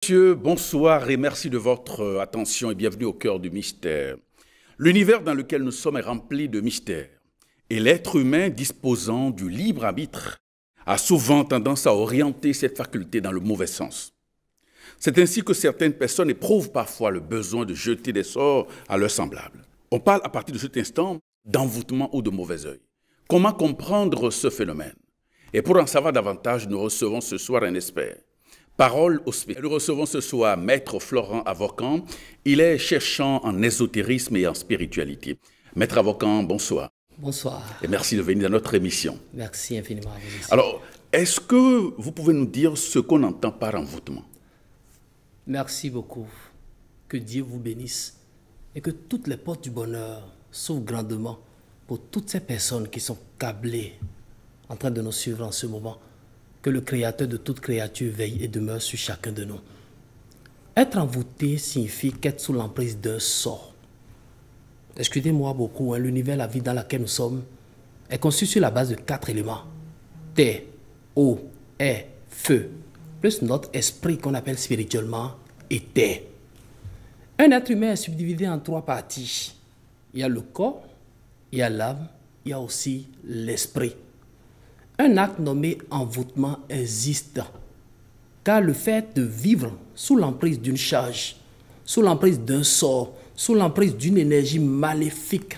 Messieurs, bonsoir et merci de votre attention et bienvenue au cœur du mystère. L'univers dans lequel nous sommes est rempli de mystères et l'être humain disposant du libre arbitre a souvent tendance à orienter cette faculté dans le mauvais sens. C'est ainsi que certaines personnes éprouvent parfois le besoin de jeter des sorts à leurs semblables. On parle à partir de cet instant d'envoûtement ou de mauvais œil. Comment comprendre ce phénomène? Et pour en savoir davantage, nous recevons ce soir un expert. Parole au spectacle. Nous recevons ce soir Maître Florent Avocan. Il est cherchant en ésotérisme et en spiritualité. Maître Avocan, bonsoir. Bonsoir. Et merci de venir dans notre émission. Merci infiniment à vous aussi. Alors, est-ce que vous pouvez nous dire ce qu'on entend par envoûtement? Merci beaucoup. Que Dieu vous bénisse et que toutes les portes du bonheur s'ouvrent grandement pour toutes ces personnes qui sont câblées en train de nous suivre en ce moment. Que le Créateur de toute créature veille et demeure sur chacun de nous. Être envoûté signifie qu'être sous l'emprise d'un sort. Excusez-moi beaucoup, l'univers, la vie dans laquelle nous sommes est conçu sur la base de 4 éléments. Terre, eau, air, feu, plus notre esprit qu'on appelle spirituellement éther. Un être humain est subdivisé en 3 parties. Il y a le corps, il y a l'âme, il y a aussi l'esprit. Un acte nommé envoûtement existe, car le fait de vivre sous l'emprise d'une charge, sous l'emprise d'un sort, sous l'emprise d'une énergie maléfique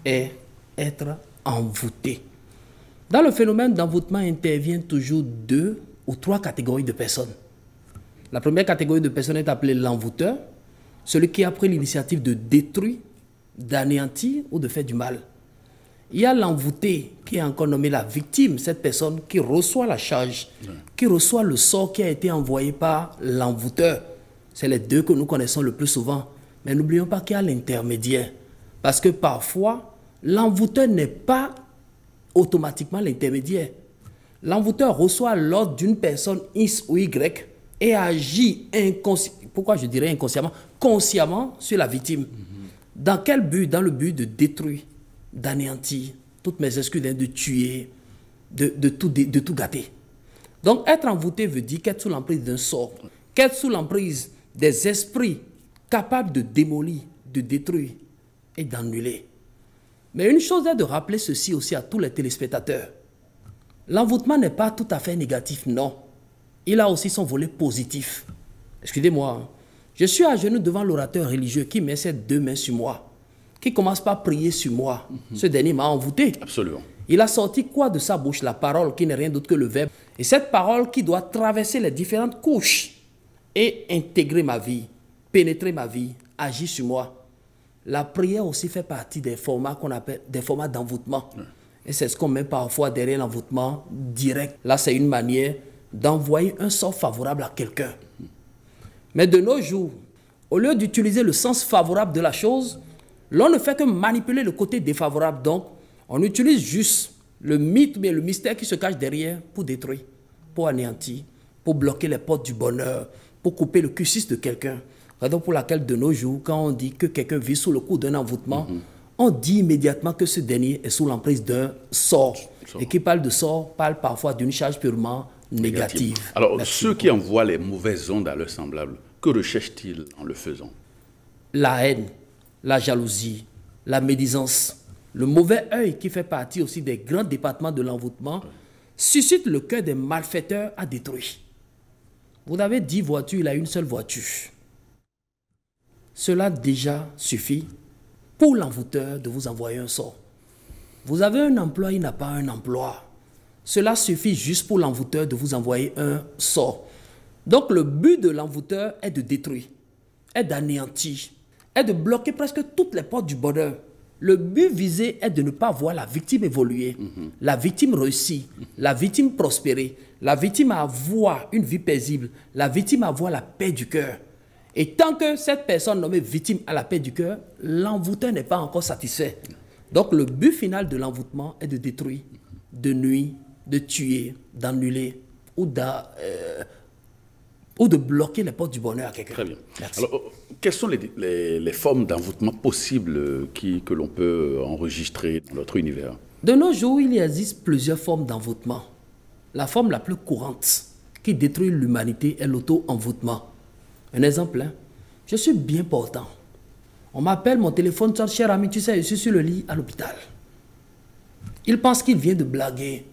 est être envoûté. Dans le phénomène d'envoûtement interviennent toujours 2 ou 3 catégories de personnes. La première catégorie de personnes est appelée l'envoûteur, celui qui a pris l'initiative de détruire, d'anéantir ou de faire du mal. Il y a l'envoûté qui est encore nommé la victime, cette personne qui reçoit la charge, qui reçoit le sort qui a été envoyé par l'envoûteur. C'est les 2 que nous connaissons le plus souvent. Mais n'oublions pas qu'il y a l'intermédiaire. Parce que parfois, l'envoûteur n'est pas automatiquement l'intermédiaire. L'envoûteur reçoit l'ordre d'une personne X ou Y et agit pourquoi je dirais inconsciemment, consciemment sur la victime. Dans quel but? Dans le but de détruire, d'anéantir, toutes mes excuses, de tuer, de tout gâter. Donc, être envoûté veut dire qu'être sous l'emprise d'un sort, qu'être sous l'emprise des esprits capables de démolir, de détruire et d'annuler. Mais une chose est de rappeler ceci aussi à tous les téléspectateurs. L'envoûtement n'est pas tout à fait négatif, non. Il a aussi son volet positif. Excusez-moi, je suis à genoux devant l'orateur religieux qui met ses 2 mains sur moi, qui commence par prier sur moi. Ce dernier m'a envoûté. Absolument. Il a sorti quoi de sa bouche? La parole qui n'est rien d'autre que le verbe. Et cette parole qui doit traverser les différentes couches et intégrer ma vie, pénétrer ma vie, agir sur moi. La prière aussi fait partie des formats qu'on appelle des formats d'envoûtement. Et c'est ce qu'on met parfois derrière l'envoûtement direct. Là, c'est une manière d'envoyer un sort favorable à quelqu'un. Mais de nos jours, au lieu d'utiliser le sens favorable de la chose, l'on ne fait que manipuler le côté défavorable. Donc, on utilise juste le mythe, mais le mystère qui se cache derrière pour détruire, pour anéantir, pour bloquer les portes du bonheur, pour couper le cursus de quelqu'un. Raison pour laquelle, de nos jours, quand on dit que quelqu'un vit sous le coup d'un envoûtement, on dit immédiatement que ce dernier est sous l'emprise d'un sort. Et qui parle de sort, parle parfois d'une charge purement négative. Alors, ceux qui envoient les mauvaises ondes à leurs semblables, que recherchent-ils en le faisant? La haine, la jalousie, la médisance, le mauvais œil qui fait partie aussi des grands départements de l'envoûtement, suscite le cœur des malfaiteurs à détruire. Vous avez 10 voitures, il a une seule voiture. Cela déjà suffit pour l'envoûteur de vous envoyer un sort. Vous avez un emploi, il n'a pas un emploi. Cela suffit juste pour l'envoûteur de vous envoyer un sort. Donc le but de l'envoûteur est de détruire, est d'anéantir, est de bloquer presque toutes les portes du bonheur. Le but visé est de ne pas voir la victime évoluer, la victime réussir, la victime prospérer, la victime avoir une vie paisible, la victime avoir la paix du cœur. Et tant que cette personne nommée victime a la paix du cœur, l'envoûteur n'est pas encore satisfait. Donc le but final de l'envoûtement est de détruire, de nuire, de tuer, d'annuler ou de bloquer les portes du bonheur à quelqu'un. Très bien. Merci. Alors, quelles sont les formes d'envoûtement possibles que l'on peut enregistrer dans notre univers? De nos jours, il existe plusieurs formes d'envoûtement. La forme la plus courante qui détruit l'humanité est l'auto-envoûtement. Un exemple, hein. Je suis bien portant. On m'appelle, mon téléphone sonne, cher ami, tu sais, je suis sur le lit à l'hôpital. Il pense qu'il vient de blaguer,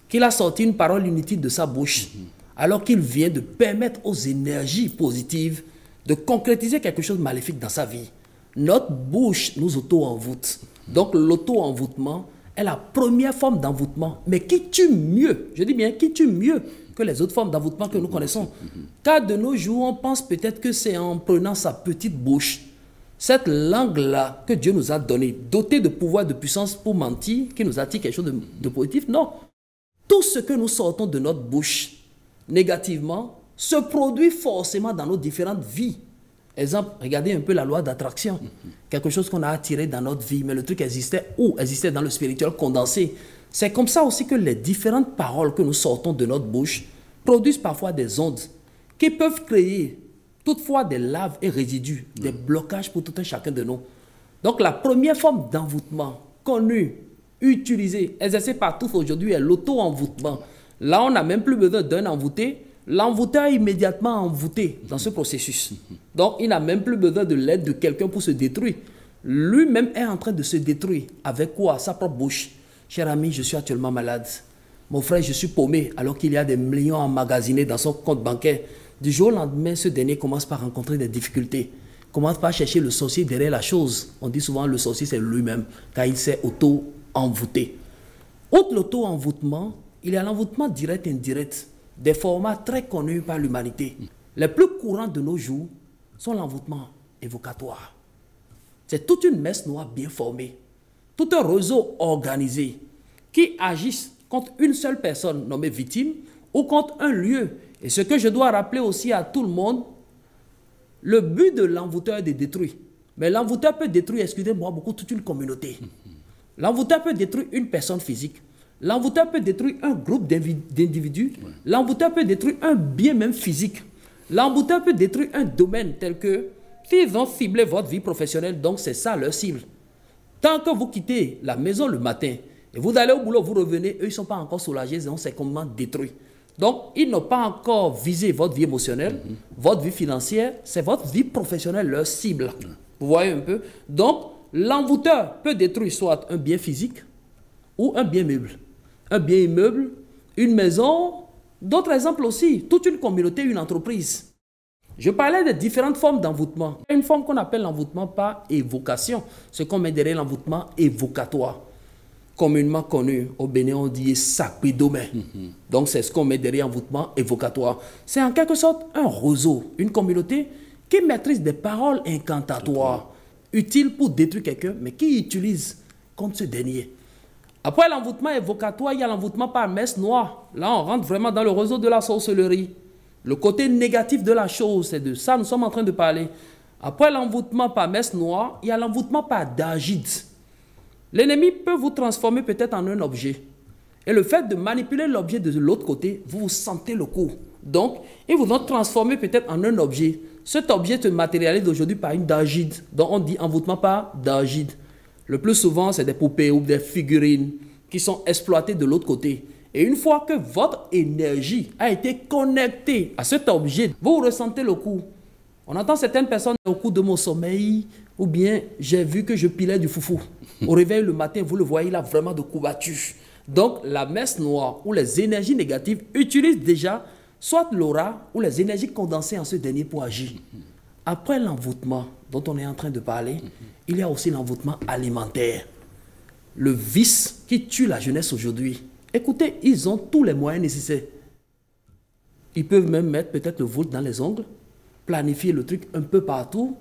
qu'il a sorti une parole inutile de sa bouche, alors qu'il vient de permettre aux énergies positives de concrétiser quelque chose de maléfique dans sa vie. Notre bouche nous auto-envoûte. Donc l'auto-envoûtement est la première forme d'envoûtement, mais qui tue mieux, je dis bien qui tue mieux que les autres formes d'envoûtement que nous connaissons. Car de nos jours, on pense peut-être que c'est en prenant sa petite bouche, cette langue-là que Dieu nous a donnée, dotée de pouvoir, de puissance pour mentir, qui nous attire quelque chose de positif. Non. Tout ce que nous sortons de notre bouche négativement se produit forcément dans nos différentes vies. Exemple, regardez un peu la loi d'attraction. Quelque chose qu'on a attiré dans notre vie, mais le truc existait où? Existait dans le spirituel condensé. C'est comme ça aussi que les différentes paroles que nous sortons de notre bouche produisent parfois des ondes qui peuvent créer toutefois des laves et résidus, des blocages pour tout un chacun de nous. Donc la première forme d'envoûtement connue, utilisée, exercée par tous aujourd'hui est l'auto-envoûtement. Là, on n'a même plus besoin d'un envoûté. L'envoûteur est immédiatement envoûté dans ce processus. Donc, il n'a même plus besoin de l'aide de quelqu'un pour se détruire. Lui-même est en train de se détruire. Avec quoi? Sa propre bouche. Cher ami, je suis actuellement malade. Mon frère, je suis paumé alors qu'il y a des millions emmagasinés dans son compte bancaire. Du jour au lendemain, ce dernier commence par rencontrer des difficultés. Commence par chercher le sorcier derrière la chose. On dit souvent le sorcier, c'est lui-même, car il s'est auto-envoûté. Outre l'auto-envoûtement, il y a l'envoûtement direct et indirect, des formats très connus par l'humanité. Les plus courants de nos jours sont l'envoûtement évocatoire. C'est toute une messe noire bien formée, tout un réseau organisé qui agissent contre une seule personne nommée victime ou contre un lieu. Et ce que je dois rappeler aussi à tout le monde, le but de l'envoûteur est de détruire. Mais l'envoûteur peut détruire, excusez-moi, beaucoup toute une communauté. L'envoûteur peut détruire une personne physique. L'envoûteur peut détruire un groupe d'individus. L'envoûteur peut détruire un bien même physique. L'envoûteur peut détruire un domaine tel que, s'ils ont ciblé votre vie professionnelle, donc c'est ça leur cible. Tant que vous quittez la maison le matin et vous allez au boulot, vous revenez, eux, ils ne sont pas encore soulagés, donc c'est complètement détruit. Donc, ils n'ont pas encore visé votre vie émotionnelle, votre vie financière, c'est votre vie professionnelle leur cible. Vous voyez un peu? Donc, l'envoûteur peut détruire soit un bien physique ou un bien meuble. Un bien immeuble, une maison, d'autres exemples aussi, toute une communauté, une entreprise. Je parlais des différentes formes d'envoûtement. Il y a une forme qu'on appelle l'envoûtement par évocation, ce qu'on met derrière l'envoûtement évocatoire. Communément connu, au Bénin on dit sapidomé. Donc c'est ce qu'on met derrière l'envoûtement évocatoire. C'est en quelque sorte un réseau, une communauté qui maîtrise des paroles incantatoires, utiles pour détruire quelqu'un, mais qui utilise contre ce dernier. Après l'envoûtement évocatoire, il y a l'envoûtement par messe noire. Là, on rentre vraiment dans le réseau de la sorcellerie. Le côté négatif de la chose, c'est de ça nous sommes en train de parler. Après l'envoûtement par messe noire, il y a l'envoûtement par dagide. L'ennemi peut vous transformer peut-être en un objet. Et le fait de manipuler l'objet de l'autre côté, vous vous sentez le coup. Donc, ils vous ont transformé peut-être en un objet. Cet objet se matérialise aujourd'hui par une dagide. Donc, on dit envoûtement par dagide. Le plus souvent, c'est des poupées ou des figurines qui sont exploitées de l'autre côté. Et une fois que votre énergie a été connectée à cet objet, vous ressentez le coup. On entend certaines personnes au cours de mon sommeil, ou bien j'ai vu que je pilais du foufou. Au réveil le matin, vous le voyez, il a vraiment de couverture. Donc la messe noire ou les énergies négatives utilisent déjà soit l'aura ou les énergies condensées en ce dernier pour agir. Après l'envoûtement dont on est en train de parler, il y a aussi l'envoûtement alimentaire. Le vice qui tue la jeunesse aujourd'hui. Écoutez, ils ont tous les moyens nécessaires. Ils peuvent même mettre peut-être le voûte dans les ongles, planifier le truc un peu partout,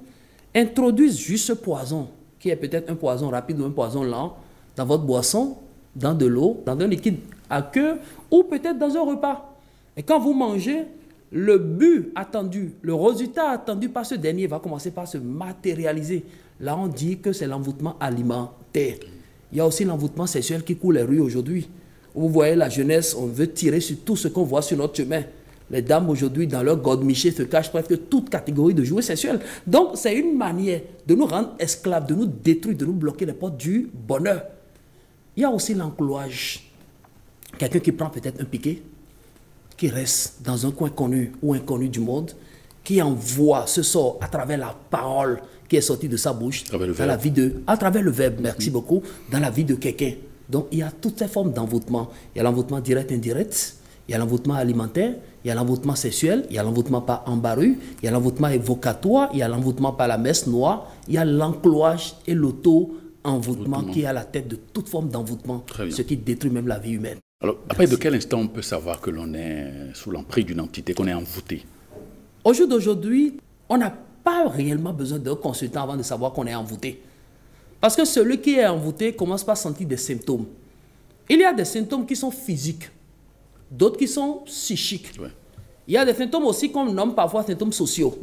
introduisent juste ce poison, qui est peut-être un poison rapide ou un poison lent, dans votre boisson, dans de l'eau, dans un liquide à queue, ou peut-être dans un repas. Et quand vous mangez, le but attendu, le résultat attendu par ce dernier va commencer par se matérialiser. Là, on dit que c'est l'envoûtement alimentaire. Il y a aussi l'envoûtement sexuel qui coule les rues aujourd'hui. Vous voyez la jeunesse, on veut tirer sur tout ce qu'on voit sur notre chemin. Les dames aujourd'hui, dans leur godemiché, se cachent presque toute catégorie de jouets sexuels. Donc, c'est une manière de nous rendre esclaves, de nous détruire, de nous bloquer les portes du bonheur. Il y a aussi l'enclouage. Quelqu'un qui prend peut-être un piquet, qui reste dans un coin connu ou inconnu du monde, qui envoie ce sort à travers la parole qui est sortie de sa bouche, à travers le verbe, merci beaucoup, dans la vie de quelqu'un. Donc, il y a toutes ces formes d'envoûtement. Il y a l'envoûtement direct, indirect, il y a l'envoûtement alimentaire, il y a l'envoûtement sexuel, il y a l'envoûtement par embarras, il y a l'envoûtement évocatoire, il y a l'envoûtement par la messe noire, il y a l'encloage et l'auto-envoûtement qui est à la tête de toute forme d'envoûtement, ce qui détruit même la vie humaine. Alors, après, de quel instant on peut savoir que l'on est sous l'emprise d'une entité, qu'on est envoûté? Au jour d'aujourd'hui, on n'a pas réellement besoin d'un consultant avant de savoir qu'on est envoûté. Parce que celui qui est envoûté commence par sentir des symptômes. Il y a des symptômes qui sont physiques, d'autres qui sont psychiques. Ouais. Il y a des symptômes aussi qu'on nomme parfois symptômes sociaux.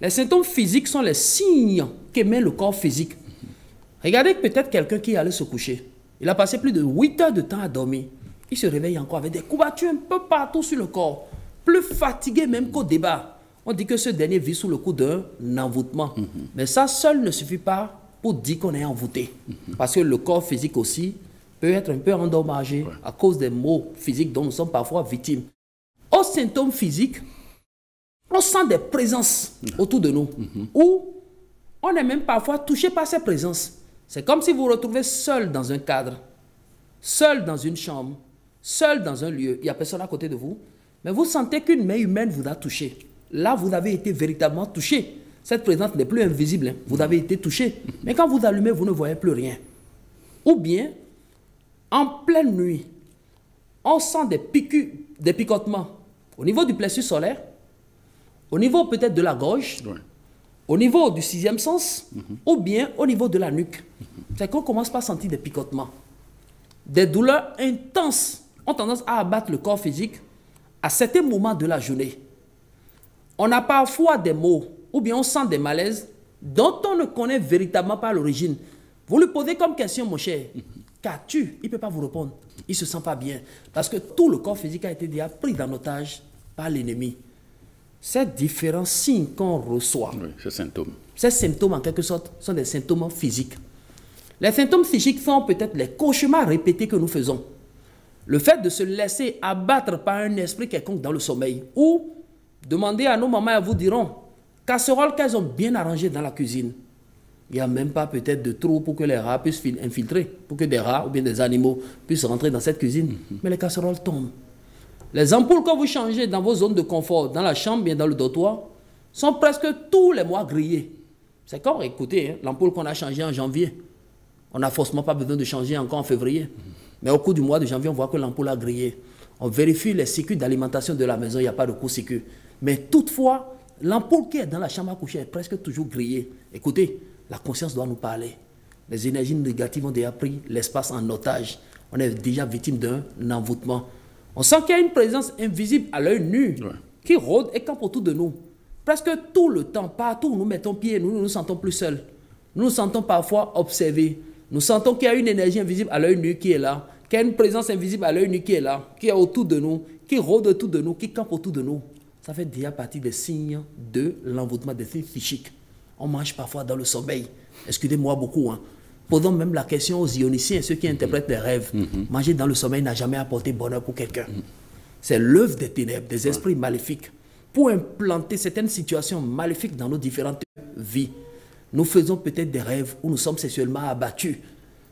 Les symptômes physiques sont les signes qu'émet le corps physique. Regardez peut-être quelqu'un qui allait se coucher. Il a passé plus de 8 heures de temps à dormir. Il se réveille encore avec des courbatures un peu partout sur le corps. Plus fatigué même qu'au départ. On dit que ce dernier vit sous le coup d'un envoûtement. Mais ça seul ne suffit pas pour dire qu'on est envoûté. Parce que le corps physique aussi peut être un peu endommagé à cause des maux physiques dont nous sommes parfois victimes. Aux symptômes physiques, on sent des présences autour de nous. Ou on est même parfois touché par ces présences. C'est comme si vous vous retrouvez seul dans un cadre, seul dans une chambre, seul dans un lieu. Il n'y a personne à côté de vous. Mais vous sentez qu'une main humaine vous a touché. Là, vous avez été véritablement touché. Cette présence n'est plus invisible. Vous avez été touché. Mais quand vous allumez, vous ne voyez plus rien. Ou bien, en pleine nuit, on sent des picotements au niveau du plexus solaire, au niveau peut-être de la gorge, au niveau du 6e sens, ou bien au niveau de la nuque. C'est qu'on commence par sentir des picotements. Des douleurs intenses ont tendance à abattre le corps physique à certains moments de la journée. On a parfois des maux, ou bien on sent des malaises dont on ne connaît véritablement pas l'origine. Vous lui posez comme question, mon cher, qu'as-tu? Il ne peut pas vous répondre. Il ne se sent pas bien. Parce que tout le corps physique a été déjà pris en otage par l'ennemi. Ces différents signes qu'on reçoit, ces symptômes en quelque sorte, sont des symptômes physiques. Les symptômes psychiques sont peut-être les cauchemars répétés que nous faisons. Le fait de se laisser abattre par un esprit quelconque dans le sommeil, ou demandez à nos mamans, elles vous diront, casseroles qu'elles ont bien arrangées dans la cuisine. Il n'y a même pas peut-être de trou pour que les rats puissent infiltrer, pour que des rats ou bien des animaux puissent rentrer dans cette cuisine. Mais les casseroles tombent. Les ampoules que vous changez dans vos zones de confort, dans la chambre, bien dans le dortoir, sont presque tous les mois grillées. C'est comme, écoutez, l'ampoule qu'on a changée en janvier. On n'a forcément pas besoin de changer encore en février. Mais au cours du mois de janvier, on voit que l'ampoule a grillé. On vérifie les circuits d'alimentation de la maison, il n'y a pas de court-circuit. Mais toutefois, l'ampoule qui est dans la chambre à coucher est presque toujours grillée. Écoutez, la conscience doit nous parler. Les énergies négatives ont déjà pris l'espace en otage. On est déjà victime d'un envoûtement. On sent qu'il y a une présence invisible à l'œil nu qui rôde et campe autour de nous. Presque tout le temps, partout où nous mettons pied, nous nous sentons plus seuls. Nous nous sentons parfois observés. Nous sentons qu'il y a une énergie invisible à l'œil nu qui est là, qu'il y a une présence invisible à l'œil nu qui est là, qui est autour de nous, qui rôde autour de nous, qui campe autour de nous. Ça fait déjà partie des signes de l'envoûtement, des signes psychiques. On mange parfois dans le sommeil. Excusez-moi beaucoup. Posons même la question aux ioniciens, ceux qui interprètent les rêves. Manger dans le sommeil n'a jamais apporté bonheur pour quelqu'un. C'est l'œuvre des ténèbres, des esprits maléfiques, pour implanter certaines situations maléfiques dans nos différentes vies. Nous faisons peut-être des rêves où nous sommes sexuellement abattus.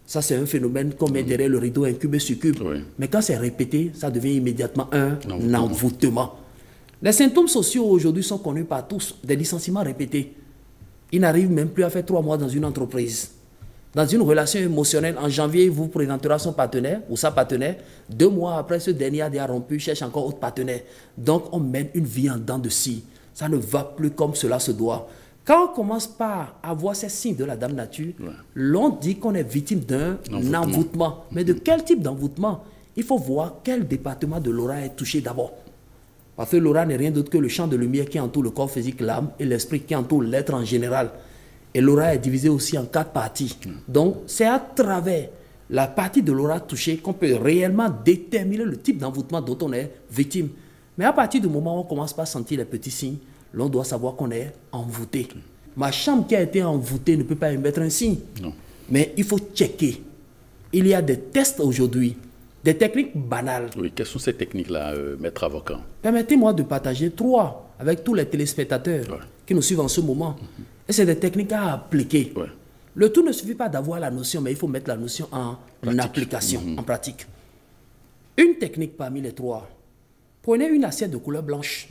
Ça, c'est un phénomène qu'on met derrière le rideau incube et succube. Mais quand c'est répété, ça devient immédiatement un envoûtement. Les symptômes sociaux aujourd'hui sont connus par tous, des licenciements répétés. Il n'arrive même plus à faire 3 mois dans une entreprise. Dans une relation émotionnelle, en janvier, il vous présentera son partenaire ou sa partenaire. 2 mois après, ce dernier a déjà rompu, cherche encore autre partenaire. Donc, on mène une vie en dents de scie. Ça ne va plus comme cela se doit. Quand on commence par avoir ces signes de la Dame Nature, l'on dit qu'on est victime d'un envoûtement. Mais de quel type d'envoûtement? Il faut voir quel département de l'aura est touché d'abord. Parce que l'aura n'est rien d'autre que le champ de lumière qui entoure le corps physique, l'âme, et l'esprit qui entoure l'être en général. Et l'aura est divisée aussi en 4 parties. Donc, c'est à travers la partie de l'aura touchée qu'on peut réellement déterminer le type d'envoûtement dont on est victime. Mais à partir du moment où on commence par sentir les petits signes, l'on doit savoir qu'on est envoûté. Ma chambre qui a été envoûtée ne peut pas émettre un signe. Non. Mais il faut checker. Il y a des tests aujourd'hui, des techniques banales. Oui, quelles sont ces techniques-là, maître avocat? Permettez-moi de partager 3 avec tous les téléspectateurs qui nous suivent en ce moment. Et c'est des techniques à appliquer. Le tout ne suffit pas d'avoir la notion, mais il faut mettre la notion en application, en pratique. Une technique parmi les trois. Prenez une assiette de couleur blanche.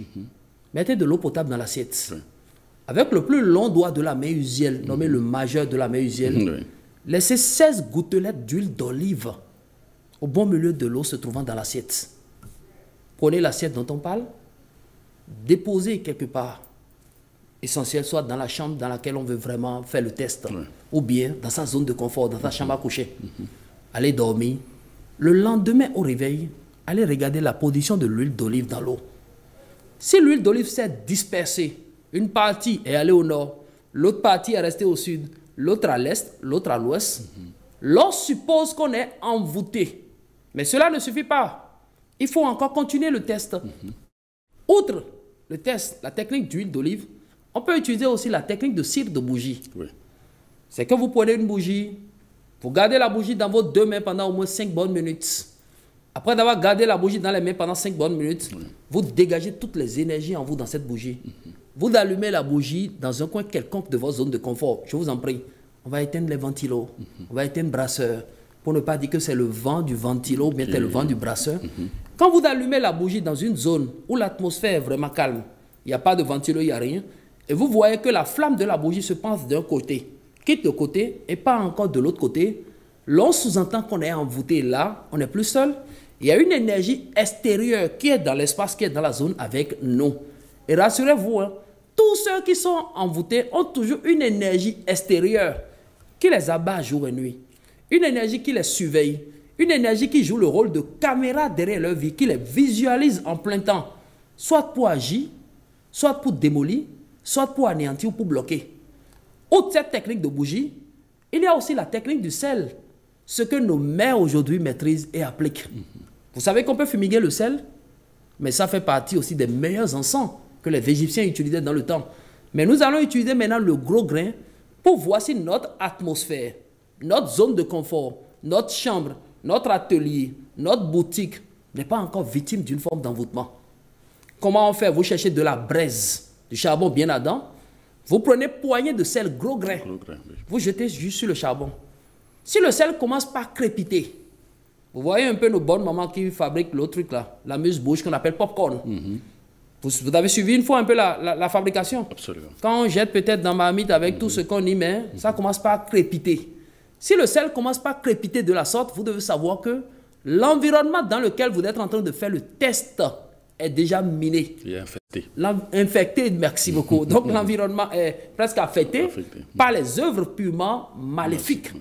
Mettez de l'eau potable dans l'assiette. Avec le plus long doigt de la main usienne, nommé le majeur de la main usienne, laissez 16 gouttelettes d'huile d'olive au bon milieu de l'eau se trouvant dans l'assiette. Prenez l'assiette dont on parle, déposez quelque part, essentiel, soit dans la chambre dans laquelle on veut vraiment faire le test, ou bien dans sa zone de confort, dans sa chambre à coucher. Allez dormir. Le lendemain au réveil, allez regarder la position de l'huile d'olive dans l'eau. Si l'huile d'olive s'est dispersée, une partie est allée au nord, l'autre partie est restée au sud, l'autre à l'est, l'autre à l'ouest, l'on suppose qu'on est envoûté. Mais cela ne suffit pas. Il faut encore continuer le test. Outre le test, la technique d'huile d'olive, on peut utiliser aussi la technique de cire de bougie. C'est que vous prenez une bougie, vous gardez la bougie dans vos deux mains pendant au moins 5 bonnes minutes. Après d'avoir gardé la bougie dans les mains pendant 5 bonnes minutes, vous dégagez toutes les énergies en vous dans cette bougie. Vous allumez la bougie dans un coin quelconque de votre zone de confort. Je vous en prie. On va éteindre les ventilos. On va éteindre le brasseur. Pour ne pas dire que c'est le vent du ventilo ou bien c'est le vent du brasseur. Quand vous allumez la bougie dans une zone où l'atmosphère est vraiment calme, il n'y a pas de ventilo, il n'y a rien, et vous voyez que la flamme de la bougie se penche d'un côté, quitte le côté et pas encore de l'autre côté, l'on sous-entend qu'on est envoûté là, on n'est plus seul. Il y a une énergie extérieure qui est dans l'espace, qui est dans la zone avec nous. Et rassurez-vous, tous ceux qui sont envoûtés ont toujours une énergie extérieure qui les abat jour et nuit. Une énergie qui les surveille. Une énergie qui joue le rôle de caméra derrière leur vie, qui les visualise en plein temps. Soit pour agir, soit pour démolir, soit pour anéantir ou pour bloquer. Outre cette technique de bougie, il y a aussi la technique du sel. Ce que nos mères aujourd'hui maîtrisent et appliquent. Vous savez qu'on peut fumiguer le sel, mais ça fait partie aussi des meilleurs encens que les Égyptiens utilisaient dans le temps. Mais nous allons utiliser maintenant le gros grain pour voir si notre atmosphère, notre zone de confort, notre chambre, notre atelier, notre boutique n'est pas encore victime d'une forme d'envoûtement. Comment on fait? Vous cherchez de la braise, du charbon bien ardent. Vous prenez poignée de sel gros grain. Vous jetez juste sur le charbon. Si le sel commence par crépiter, vous voyez un peu nos bonnes mamans qui fabriquent l'autre truc là, la mousse-bouche qu'on appelle popcorn. Vous avez suivi une fois un peu la fabrication? Absolument. Quand on jette peut-être dans ma marmite avec tout ce qu'on y met, ça commence par crépiter. Si le sel commence par crépiter de la sorte, vous devez savoir que l'environnement dans lequel vous êtes en train de faire le test est déjà miné. Il est infecté. Infecté, merci beaucoup. Donc l'environnement est presque affecté par les œuvres purement maléfiques.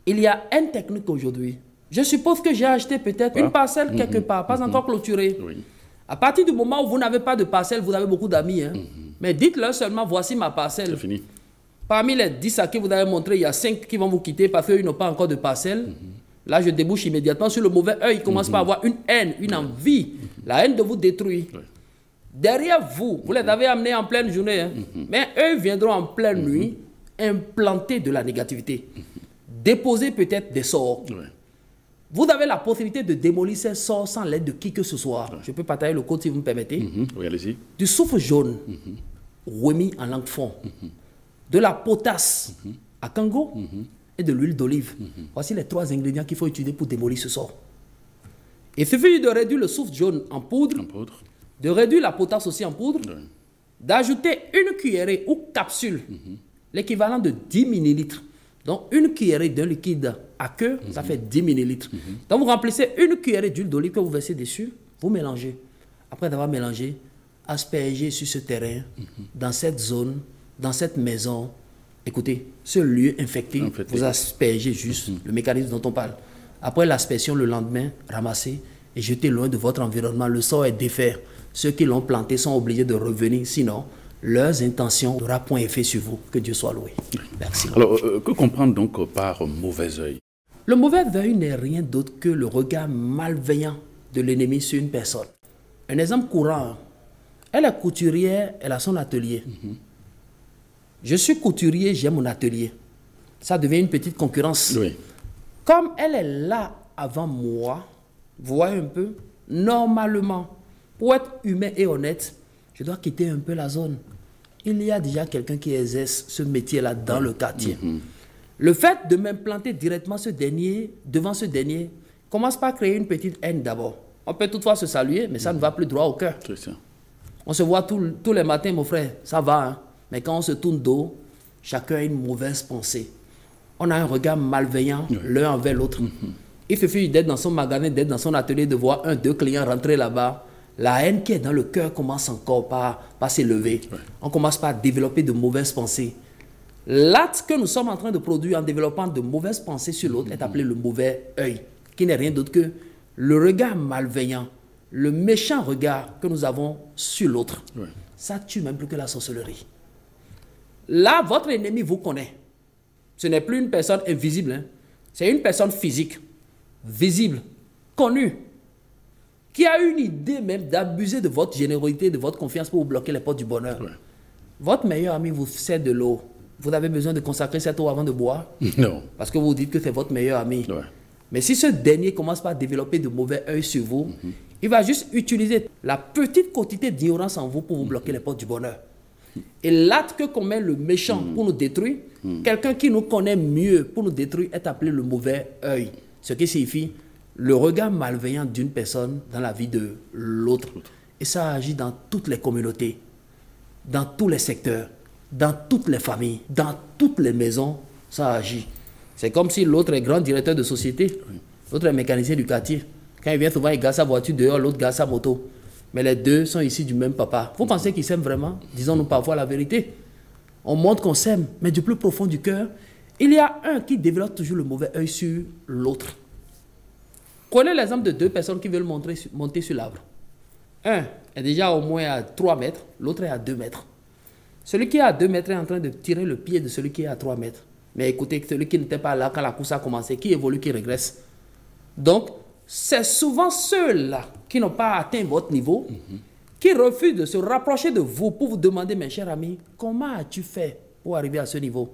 Il y a une technique aujourd'hui. Je suppose que j'ai acheté peut-être une parcelle quelque part, pas encore clôturée. À partir du moment où vous n'avez pas de parcelle, vous avez beaucoup d'amis. Mais dites-leur seulement, voici ma parcelle. C'est fini. Parmi les 10 à qui vous avez montré, il y a 5 qui vont vous quitter parce qu'ils n'ont pas encore de parcelle. Là, je débouche immédiatement sur le mauvais œil. Ils commencent par avoir une haine, une envie. La haine de vous détruire. Derrière vous, vous les avez amenés en pleine journée. Mais eux viendront en pleine nuit implanter de la négativité. Déposer peut-être des sorts. Vous avez la possibilité de démolir ces sorts sans l'aide de qui que ce soit. Je peux partager le code si vous me permettez. Oui, allez-y. Du soufre jaune, remis en langue fond. De la potasse à Kango et de l'huile d'olive. Voici les 3 ingrédients qu'il faut utiliser pour démolir ce sort. Il suffit de réduire le soufre jaune en poudre, de réduire la potasse aussi en poudre, d'ajouter une cuillerée ou capsule, l'équivalent de 10 millilitres. Donc, une cuillerée d'un liquide à queue, ça fait 10 millilitres. Donc, vous remplissez une cuillerée d'huile d'olive que vous versez dessus, vous mélangez. Après d'avoir mélangé, aspergez sur ce terrain, dans cette zone, dans cette maison. Écoutez, ce lieu infecté, vous aspergez juste le mécanisme dont on parle. Après l'aspersion, le lendemain, ramassez et jetez loin de votre environnement. Le sort est défait. Ceux qui l'ont planté sont obligés de revenir, sinon leurs intentions n'auront point effet sur vous. Que Dieu soit loué. Merci. Alors, que comprendre donc par mauvais œil? Le mauvais œil n'est rien d'autre que le regard malveillant de l'ennemi sur une personne. Un exemple courant, elle est couturière, elle a son atelier. Je suis couturier, j'ai mon atelier. Ça devient une petite concurrence. Comme elle est là avant moi, vous voyez un peu, normalement, pour être humain et honnête, je dois quitter un peu la zone. Il y a déjà quelqu'un qui exerce ce métier-là dans le quartier. Le fait de m'implanter directement devant ce dernier commence par créer une petite haine d'abord. On peut toutefois se saluer, mais ça ne va plus droit au cœur. On se voit tous les matins, mon frère, ça va, hein? Mais quand on se tourne dos, chacun a une mauvaise pensée. On a un regard malveillant l'un envers l'autre. Il suffit d'être dans son magasin, d'être dans son atelier, de voir un, deux clients rentrer là-bas. La haine qui est dans le cœur commence encore par s'élever. On commence par développer de mauvaises pensées. L'acte que nous sommes en train de produire en développant de mauvaises pensées sur l'autre est appelé le mauvais œil, qui n'est rien d'autre que le regard malveillant, le méchant regard que nous avons sur l'autre. Ça tue même plus que la sorcellerie. Là, votre ennemi vous connaît. Ce n'est plus une personne invisible, hein. C'est une personne physique, visible, connue, qui a une idée même d'abuser de votre générosité, de votre confiance pour vous bloquer les portes du bonheur. Votre meilleur ami vous sert de l'eau. Vous avez besoin de consacrer cette eau avant de boire? Non. Parce que vous dites que c'est votre meilleur ami. Mais si ce dernier commence par développer de mauvais œil sur vous, il va juste utiliser la petite quantité d'ignorance en vous pour vous bloquer les portes du bonheur. Et l'acte que commet le méchant pour nous détruire, quelqu'un qui nous connaît mieux pour nous détruire est appelé le mauvais œil. Ce qui signifie le regard malveillant d'une personne dans la vie de l'autre. Et ça agit dans toutes les communautés, dans tous les secteurs, dans toutes les familles, dans toutes les maisons, ça agit. C'est comme si l'autre est grand directeur de société, l'autre est mécanicien du quartier. Quand il vient souvent, il garde sa voiture dehors, l'autre garde sa moto. Mais les deux sont ici du même papa. Vous pensez qu'ils s'aiment vraiment? Disons-nous parfois la vérité. On montre qu'on s'aime, mais du plus profond du cœur, il y a un qui développe toujours le mauvais œil sur l'autre. Prenez l'exemple de deux personnes qui veulent monter sur l'arbre. Un est déjà au moins à 3 mètres, l'autre est à 2 mètres. Celui qui est à 2 mètres est en train de tirer le pied de celui qui est à 3 mètres. Mais écoutez, celui qui n'était pas là quand la course a commencé, qui évolue, qui régresse. Donc, c'est souvent ceux-là qui n'ont pas atteint votre niveau, qui refusent de se rapprocher de vous pour vous demander, mes chers amis, comment as-tu fait pour arriver à ce niveau?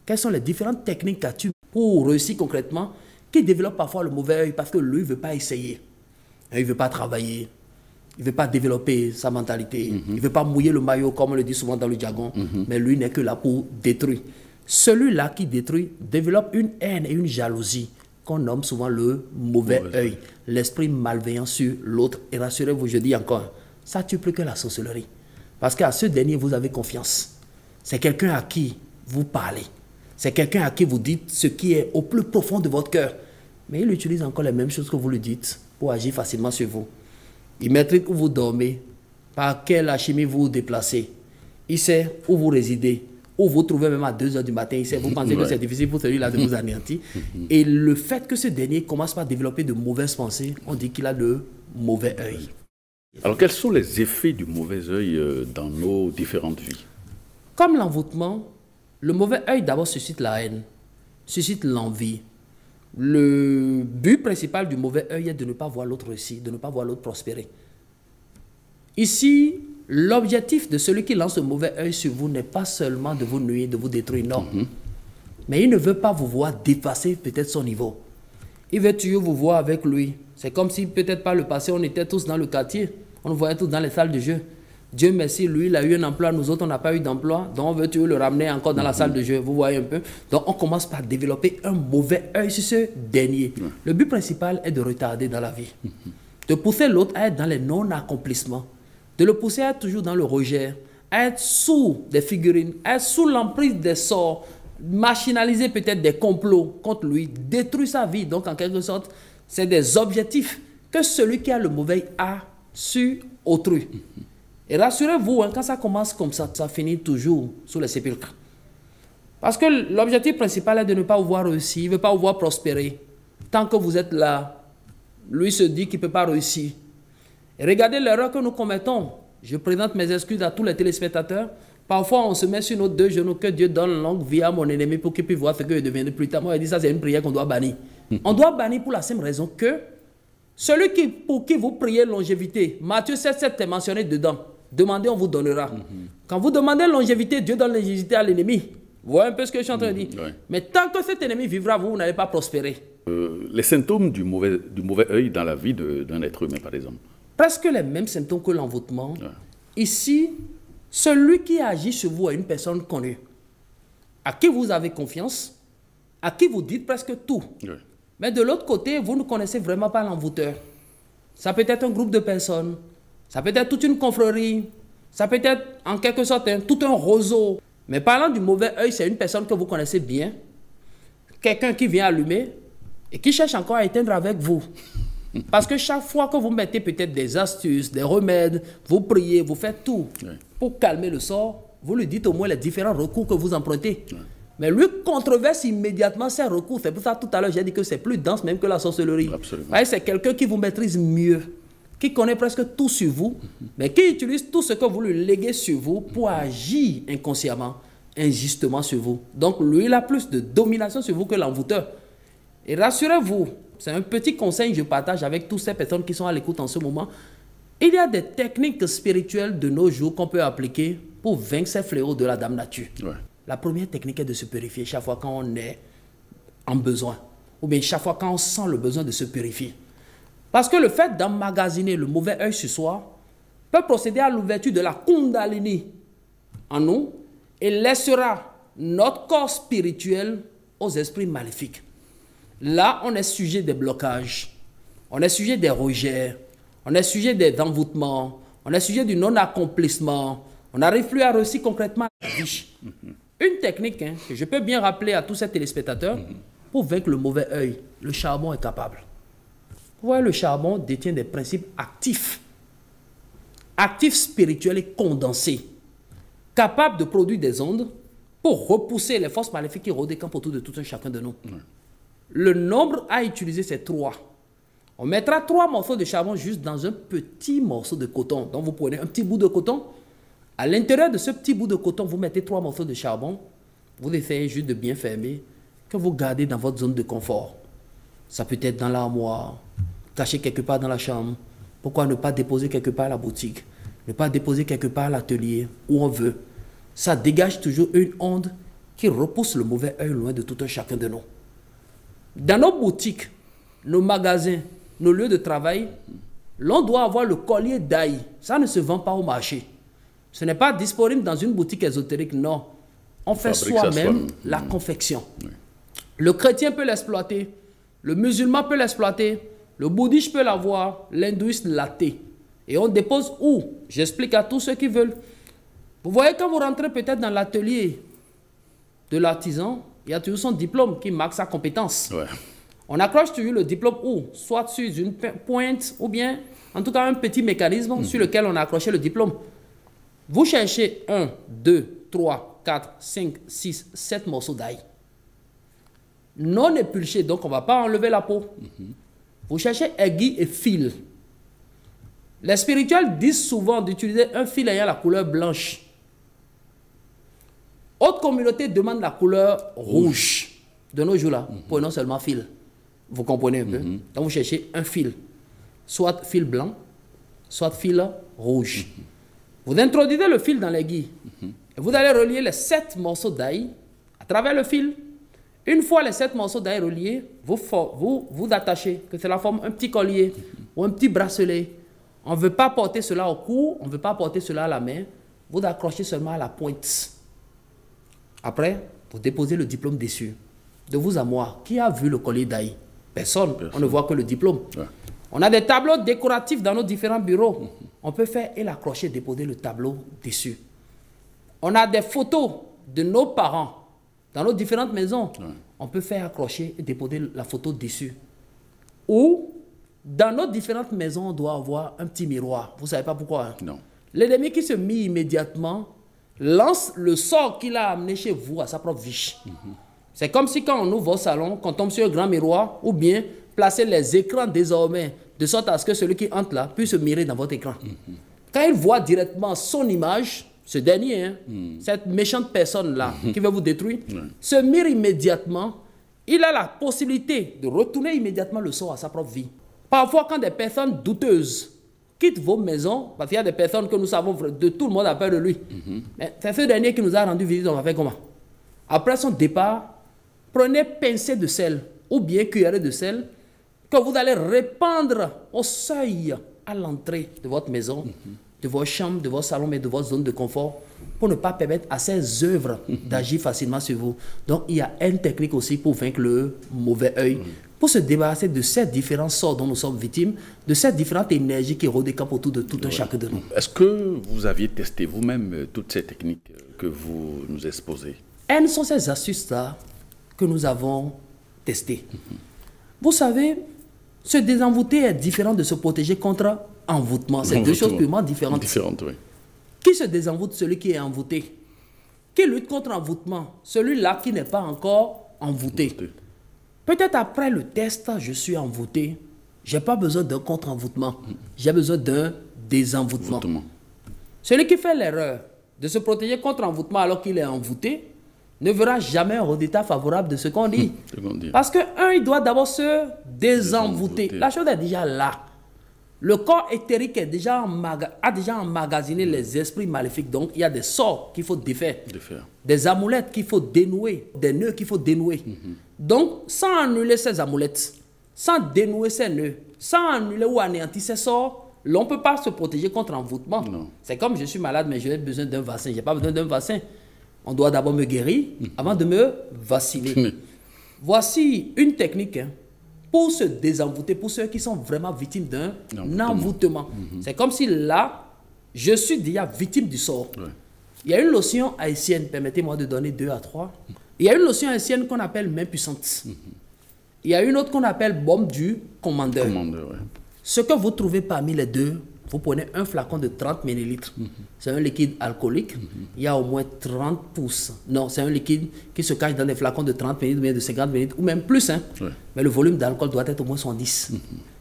Quelles sont les différentes techniques qu'as-tu pour réussir concrètement, qui développent parfois le mauvais œil parce que lui ne veut pas essayer. Il ne veut pas travailler. Il ne veut pas développer sa mentalité. Il ne veut pas mouiller le maillot, comme on le dit souvent dans le jargon. Mais lui n'est que là pour détruire. Celui-là qui détruit développe une haine et une jalousie qu'on nomme souvent le mauvais œil. L'esprit malveillant sur l'autre. Et rassurez-vous, je dis encore, ça tue plus que la sorcellerie. Parce qu'à ce dernier, vous avez confiance. C'est quelqu'un à qui vous parlez. C'est quelqu'un à qui vous dites ce qui est au plus profond de votre cœur. Mais il utilise encore les mêmes choses que vous lui dites pour agir facilement sur vous. Il maîtrise où vous dormez, par quelle alchimie vous vous déplacez. Il sait où vous résidez, où vous trouvez même à 2 h du matin. Il sait, vous pensez que c'est difficile pour celui-là de vous anéantir. Et le fait que ce dernier commence par développer de mauvaises pensées, on dit qu'il a le mauvais œil. Alors, quels sont les effets du mauvais œil dans nos différentes vies? Comme l'envoûtement, le mauvais œil d'abord suscite la haine, suscite l'envie. Le but principal du mauvais œil est de ne pas voir l'autre réussir, de ne pas voir l'autre prospérer. Ici, l'objectif de celui qui lance le mauvais œil sur vous n'est pas seulement de vous nuire, de vous détruire, non. Mais il ne veut pas vous voir dépasser peut-être son niveau. Il veut toujours vous voir avec lui. C'est comme si peut-être par le passé, on était tous dans le quartier, on nous voyait tous dans les salles de jeu. Dieu merci, lui, il a eu un emploi, nous autres, on n'a pas eu d'emploi, donc on veut toujours le ramener encore dans la salle de jeu, vous voyez un peu. Donc on commence par développer un mauvais œil sur ce dernier. Le but principal est de retarder dans la vie, de pousser l'autre à être dans les non-accomplissements, de le pousser à être toujours dans le rejet, à être sous des figurines, à être sous l'emprise des sorts, machinaliser peut-être des complots contre lui, détruire sa vie. Donc en quelque sorte, c'est des objectifs que celui qui a le mauvais œil a sur autrui. Et rassurez-vous, hein, quand ça commence comme ça finit toujours sous les sépulcres. Parce que l'objectif principal est de ne pas vous voir réussir, il ne veut pas vous voir prospérer. Tant que vous êtes là, lui se dit qu'il ne peut pas réussir. Et regardez l'erreur que nous commettons. Je présente mes excuses à tous les téléspectateurs. Parfois, on se met sur nos 2 genoux, que Dieu donne longue vie à mon ennemi pour qu'il puisse voir ce que je deviendrai plus tard. Moi, je dis ça, c'est une prière qu'on doit bannir. On doit bannir pour la simple raison que celui pour qui vous priez longévité, Matthieu 7,7 est mentionné dedans. Demandez, on vous donnera. Quand vous demandez longévité, Dieu donne longévité à l'ennemi. Vous voyez un peu ce que je suis en train de dire. Mais tant que cet ennemi vivra, vous n'allez pas prospérer. Les symptômes du mauvais œil dans la vie d'un être humain, par exemple. Presque les mêmes symptômes que l'envoûtement Ici, celui qui agit sur vous est une personne connue, à qui vous avez confiance, à qui vous dites presque tout. Oui. Mais de l'autre côté, vous ne connaissez vraiment pas l'envoûteur. Ça peut être un groupe de personnes, ça peut être toute une confrérie, ça peut être en quelque sorte tout un roseau. Mais parlant du mauvais œil, c'est une personne que vous connaissez bien, quelqu'un qui vient allumer et qui cherche encore à éteindre avec vous. Parce que chaque fois que vous mettez peut-être des astuces, des remèdes, vous priez, vous faites tout pour calmer le sort, vous lui dites au moins les différents recours que vous empruntez. Mais lui controverse immédiatement ces recours. C'est pour ça tout à l'heure j'ai dit que c'est plus dense même que la sorcellerie. C'est quelqu'un qui vous maîtrise mieux, qui connaît presque tout sur vous, mais qui utilise tout ce que vous lui léguez sur vous pour agir inconsciemment, injustement sur vous. Donc lui, il a plus de domination sur vous que l'envoûteur. Et rassurez-vous, c'est un petit conseil que je partage avec toutes ces personnes qui sont à l'écoute en ce moment. Il y a des techniques spirituelles de nos jours qu'on peut appliquer pour vaincre ces fléaux de la dame nature. Ouais. La première technique est de se purifier chaque fois quand on est en besoin, ou bien chaque fois quand on sent le besoin de se purifier. Parce que le fait d'emmagasiner le mauvais œil sur soi peut procéder à l'ouverture de la Kundalini en nous et laissera notre corps spirituel aux esprits maléfiques. Là, on est sujet des blocages, on est sujet des rejets, on est sujet des envoûtements, on est sujet du non-accomplissement, on n'arrive plus à réussir concrètement la vie. Une technique que je peux bien rappeler à tous ces téléspectateurs, pour vaincre le mauvais œil, le charbon est capable. Vous voyez, le charbon détient des principes actifs, actifs spirituels et condensés, capables de produire des ondes pour repousser les forces maléfiques qui rôdent et campent autour de tout un chacun de nous. Le nombre à utiliser, c'est 3. On mettra 3 morceaux de charbon juste dans un petit morceau de coton. Donc vous prenez un petit bout de coton. À l'intérieur de ce petit bout de coton, vous mettez 3 morceaux de charbon. Vous essayez juste de bien fermer, que vous gardez dans votre zone de confort. Ça peut être dans l'armoire, caché quelque part dans la chambre. Pourquoi ne pas déposer quelque part à la boutique? Ne pas déposer quelque part à l'atelier, où on veut. Ça dégage toujours une onde qui repousse le mauvais œil loin de tout un chacun de nous. Dans nos boutiques, nos magasins, nos lieux de travail, l'on doit avoir le collier d'ail. Ça ne se vend pas au marché. Ce n'est pas disponible dans une boutique ésotérique, non. On fait soi-même la confection. Oui. Le chrétien peut l'exploiter, le musulman peut l'exploiter, le bouddhiste peut l'avoir, l'hindouiste l'athée. Et on dépose où? J'explique à tous ceux qui veulent. Vous voyez, quand vous rentrez peut-être dans l'atelier de l'artisan, il y a toujours son diplôme qui marque sa compétence. Ouais. On accroche toujours le diplôme où? Soit sur une pointe ou bien, en tout cas, un petit mécanisme sur lequel on a accroché le diplôme. Vous cherchez 1, 2, 3, 4, 5, 6, 7 morceaux d'ail. Non épulchés, donc on ne va pas enlever la peau. Vous cherchez aiguille et fil. Les spirituels disent souvent d'utiliser un fil ayant la couleur blanche. Autre communauté demande la couleur rouge. De nos jours-là, prenons seulement fil. Vous comprenez un peu? Donc vous cherchez un fil. Soit fil blanc, soit fil rouge. Vous introduisez le fil dans l'aiguille. Et vous allez relier les 7 morceaux d'ail à travers le fil. Une fois les 7 morceaux d'ail reliés, vous attachez, que cela forme un petit collier ou un petit bracelet. On ne veut pas porter cela au cou, on ne veut pas porter cela à la main. Vous accrochez seulement à la pointe. Après, vous déposez le diplôme dessus. De vous à moi, qui a vu le collier d'ail? Personne. On ne voit que le diplôme. Ouais. On a des tableaux décoratifs dans nos différents bureaux. On peut faire et l'accrocher, déposer le tableau dessus. On a des photos de nos parents dans nos différentes maisons. Ouais. On peut faire accrocher et déposer la photo dessus. Ou, dans nos différentes maisons, on doit avoir un petit miroir. Vous ne savez pas pourquoi? Hein? Non. L'ennemi qui se mit immédiatement lance le sort qu'il a amené chez vous à sa propre vie. C'est comme si quand on ouvre votre salon, qu'on tombe sur un grand miroir, ou bien placer les écrans désormais, de sorte à ce que celui qui entre là puisse se mirer dans votre écran. Quand il voit directement son image, ce dernier, hein, cette méchante personne-là qui veut vous détruire, se mire immédiatement, il a la possibilité de retourner immédiatement le sort à sa propre vie. Parfois, quand des personnes douteuses quittent vos maisons, parce qu'il y a des personnes que nous savons, de tout le monde a peur de lui. Mais c'est ce dernier qui nous a rendu visite, on va faire comment? Après son départ, prenez pincée de sel ou bien cuillerée de sel que vous allez répandre au seuil à l'entrée de votre maison de votre chambre, de votre salon, mais de votre zone de confort pour ne pas permettre à ces œuvres d'agir facilement sur vous. Donc, il y a une technique aussi pour vaincre le mauvais œil, pour se débarrasser de ces différents sorts dont nous sommes victimes, de ces différentes énergies qui redécampent autour de tout un chacun de nous. Est-ce que vous aviez testé vous-même toutes ces techniques que vous nous exposez? Elles sont ces astuces-là que nous avons testées. Vous savez, se désenvoûter est différent de se protéger contre envoûtement. C'est deux choses purement différentes. Oui. Qui se désenvoûte? Celui qui est envoûté. Qui lutte contre envoûtement? Celui-là qui n'est pas encore envoûté. Peut-être après le test, je suis envoûté. Je n'ai pas besoin d'un contre-envoûtement. J'ai besoin d'un désenvoûtement. Celui qui fait l'erreur de se protéger contre envoûtement alors qu'il est envoûté ne verra jamais un résultat favorable de ce qu'on dit. Parce que, il doit d'abord se désenvoûter. La chose est déjà là. Le corps éthérique a déjà emmagasiné les esprits maléfiques. Donc, il y a des sorts qu'il faut défaire. Des amulettes qu'il faut dénouer. Des nœuds qu'il faut dénouer. Donc, sans annuler ces amulettes, sans dénouer ces nœuds, sans annuler ou anéantir ces sorts, l'on ne peut pas se protéger contre envoûtement. C'est comme je suis malade, mais j'ai besoin d'un vaccin. Je n'ai pas besoin d'un vaccin. On doit d'abord me guérir avant de me vacciner. Voici une technique pour se désenvoûter, pour ceux qui sont vraiment victimes d'un envoûtement. C'est comme si là, je suis déjà victime du sort. Il y a une lotion haïtienne, permettez-moi de donner 2 à 3. Il y a une lotion haïtienne qu'on appelle main puissante. Il y a une autre qu'on appelle baume du commandeur. Ce que vous trouvez parmi les deux, vous prenez un flacon de 30 ml. C'est un liquide alcoolique. Il y a au moins 30%. Non, c'est un liquide qui se cache dans des flacons de 30 ml, ou bien de 50 ml, ou même plus. Mais le volume d'alcool doit être au moins 110.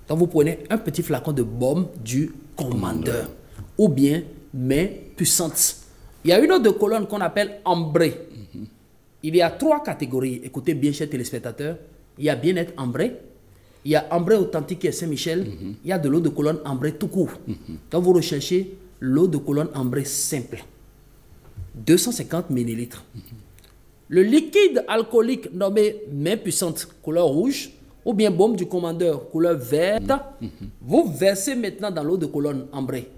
Donc vous prenez un petit flacon de baume du commandeur. Ou bien main puissante. Il y a une autre de colonne qu'on appelle ambré. Il y a 3 catégories. Écoutez bien, chers téléspectateurs. Il y a bien-être ambré. Il y a ambré authentique qui est Saint-Michel. Il y a de l'eau de colonne ambré tout court. Quand vous recherchez l'eau de colonne ambré simple, 250 ml. Le liquide alcoolique nommé main puissante, couleur rouge, ou bien baume du commandeur, couleur verte, vous versez maintenant dans l'eau de colonne ambré.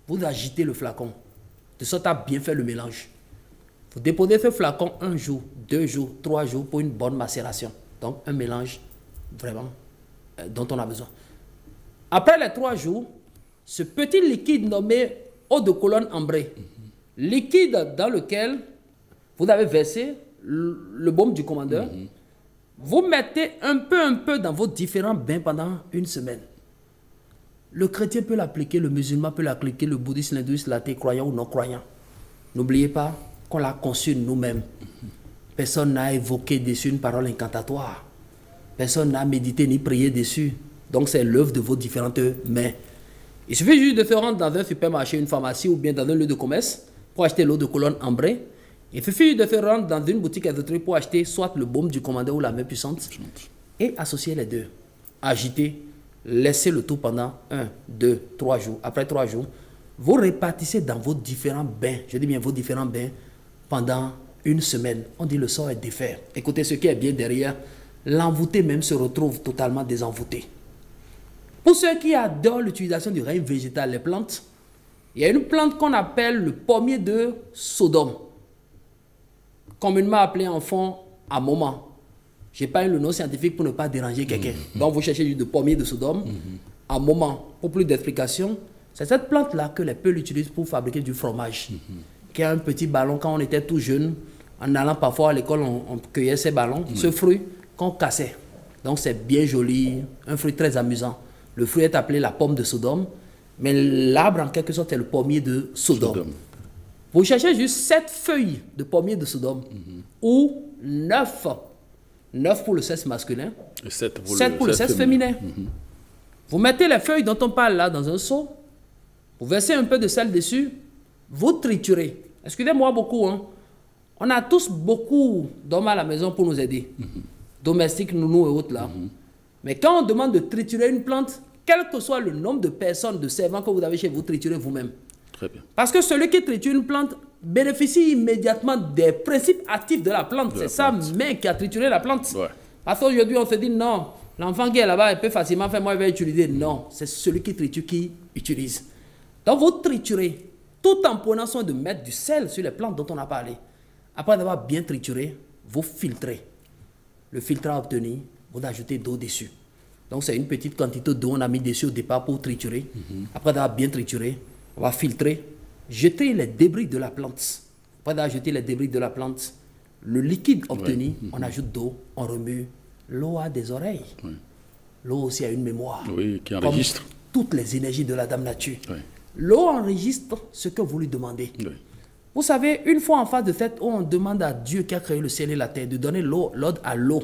Vous agitez le flacon, de sorte à bien faire le mélange. Vous déposez ce flacon 1 jour, 2 jours, 3 jours pour une bonne macération. Donc un mélange vraiment dont on a besoin. Après les 3 jours, ce petit liquide nommé eau de colonne ambrée, liquide dans lequel vous avez versé le baume du commandeur, vous mettez un peu dans vos différents bains pendant 1 semaine. Le chrétien peut l'appliquer, le musulman peut l'appliquer, le bouddhiste, l'hindouiste, l'athée, croyant ou non croyant. N'oubliez pas qu'on l'a conçu nous-mêmes. Personne n'a évoqué dessus une parole incantatoire. Personne n'a médité ni prié dessus. Donc c'est l'œuvre de vos différentes mains. Il suffit juste de se rendre dans un supermarché, une pharmacie ou bien dans un lieu de commerce pour acheter l'eau de colonne ambrée. Il suffit de se rendre dans une boutique ésotérique pour acheter soit le baume du commandeur ou la main puissante et associer les deux. Agiter, laissez le tout pendant 1, 2, 3 jours. Après 3 jours, vous répartissez dans vos différents bains, je dis bien vos différents bains, pendant 1 semaine. On dit le sort est défait. Écoutez, ce qui est bien derrière, l'envoûté même se retrouve totalement désenvoûté. Pour ceux qui adorent l'utilisation du règne végétal, les plantes, il y a une plante qu'on appelle le pommier de Sodome, communément appelé en fond à moment. Je n'ai pas eu le nom scientifique pour ne pas déranger quelqu'un. Donc vous cherchez juste le pommier de Sodome, à moment. Pour plus d'explications, c'est cette plante-là que les Peuls utilisent pour fabriquer du fromage. Qui a un petit ballon quand on était tout jeune, en allant parfois à l'école, on cueillait ces ballons, ce fruit qu'on cassait. Donc c'est bien joli, un fruit très amusant. Le fruit est appelé la pomme de Sodome, mais l'arbre en quelque sorte est le pommier de Sodome. Vous cherchez juste 7 feuilles de pommier de Sodome, ou 9. 9 pour le sexe masculin, 7 pour le sexe féminin. Vous mettez les feuilles dont on parle là dans un seau, vous versez un peu de sel dessus, vous triturez. Excusez-moi beaucoup, hein. On a tous beaucoup d'hommes à la maison pour nous aider. Domestiques, nounous et autres là. Mais quand on demande de triturer une plante, quel que soit le nombre de personnes, de servants que vous avez chez vous, triturez vous-même. Très bien. Parce que celui qui triture une plante bénéficie immédiatement des principes actifs de la plante. C'est sa main qui a trituré la plante. Parce qu'aujourd'hui, on se dit non, l'enfant qui est là-bas, il peut facilement faire, moi, il va utiliser. Non, c'est celui qui triture qui utilise. Donc, vous triturez, tout en prenant soin de mettre du sel sur les plantes dont on a parlé. Après avoir bien trituré, vous filtrez. Le filtrant obtenu, vous ajoutez d'eau dessus. Donc, c'est une petite quantité d'eau qu'on a mis dessus au départ pour triturer. Après avoir bien trituré, on va filtrer, jeter les débris de la plante. Après avoir jeté les débris de la plante, le liquide obtenu, on ajoute d'eau, on remue. L'eau a des oreilles. L'eau aussi a une mémoire. Oui, qui enregistre. Comme toutes les énergies de la Dame Nature. Oui. L'eau enregistre ce que vous lui demandez. Oui. Vous savez, une fois en phase de fête, on demande à Dieu qui a créé le ciel et la terre de donner l'ordre à l'eau,